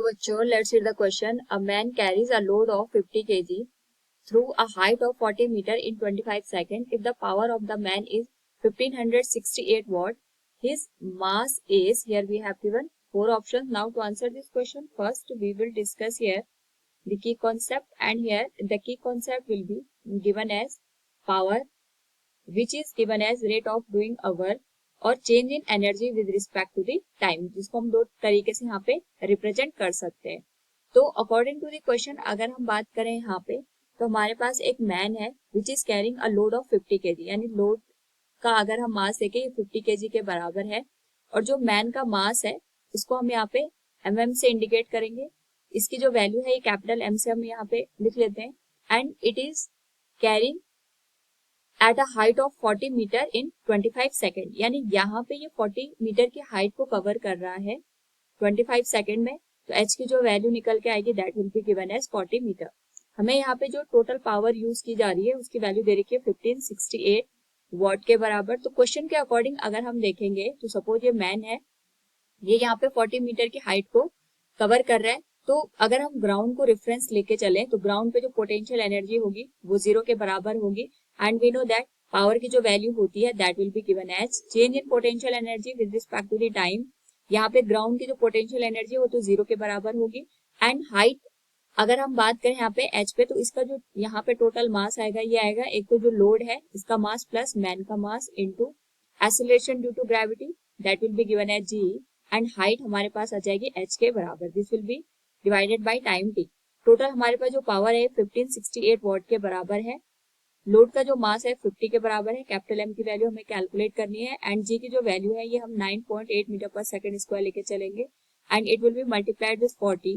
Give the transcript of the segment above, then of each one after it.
बच्चों, let's read the question. A man carries a load of 50 kg through a height of 40 meter in 25 seconds. If the power of the man is 1568 watt, his mass is, here we have given 4 options. Now to answer this question, first we will discuss here the key concept, and here the key concept will be given as power, which is given as rate of doing a work, और change in energy with respect to the time, जिसको हम दो तरीके से यहाँ पे represent कर सकते हैं. तो अकॉर्डिंग टू द क्वेश्चन अगर हम बात करें यहाँ पे, तो हमारे पास एक मैन है which is carrying a load of 50 KG, यानी लोड का अगर हम मास देखें ये 50 केजी के बराबर है. और जो मैन का मास है इसको हम यहाँ पे एमएम से इंडिकेट करेंगे. इसकी जो वैल्यू है ये कैपिटल एम से हम यहाँ पे लिख लेते हैं. And it is carrying at a height of 40 metre in 25 second, यानी यहाँ पे ये 40 मीटर की हाइट को कवर कर रहा है 25 सेकेंड में. तो एच की जो वैल्यू निकल के आएगी that will be given as 40 metre. हमें यहाँ पे जो टोटल पावर यूज की जा रही है उसकी वैल्यू दे रखी है 1568 वॉट के बराबर. तो क्वेश्चन के अकॉर्डिंग अगर हम देखेंगे तो सपोज ये मैन है, ये यहाँ पे 40 मीटर की हाइट को कवर कर रहा है. तो अगर हम ग्राउंड को रेफरेंस लेके चलें तो ग्राउंड पे जो पोटेंशियल एनर्जी होगी वो 0 के बराबर होगी. And we know that power की जो वैल्यू होती है that will be given as change in potential energy with respect to the time. यहाँ पे ग्राउंड की जो पोटेंशियल एनर्जी है वो तो 0 के बराबर होगी. एंड हाइट अगर हम बात करें यहाँ पे एच पे, तो इसका जो यहाँ पे टोटल मास आएगा ये आएगा एक तो जो लोड है इसका मास प्लस मैन का mass into acceleration due to gravity that will be given as g. And height हमारे पास आ जाएगी एच के बराबर. This will be divided by time t. Total हमारे पास जो पावर है 1568 वॉट के बराबर है. लोड का जो मास है 50 के बराबर है. कैपिटल एम की वैल्यू हमें कैलकुलेट करनी है. एंड जी की जो वैल्यू है ये हम 9.8 मीटर पर सेकंड स्क्वायर लेके चलेंगे. And it will be multiplied with 40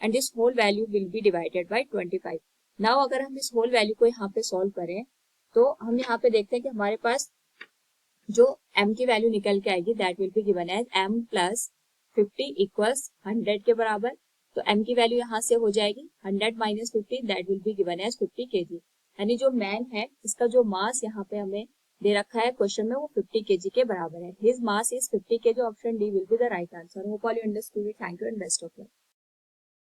and this whole value will be divided by 25. Now अगर हम इस होल वैल्यू को यहाँ पे सॉल्व करें तो हम यहाँ पे देखते हैं कि हमारे पास जो m की वैल्यू निकल के आएगी that will be given as m plus 50 equals 100 के बराबर. तो m की वैल्यू यहाँ से हो जाएगी 100 minus 50 that will be given as 50 KG. यानी जो मैन है इसका जो मास यहाँ पे हमें दे रखा है क्वेश्चन में वो 50 केजी के बराबर है. His mass is 50 KG. Option D will be the right answer. Hope all you understood it. Thank you and best of luck.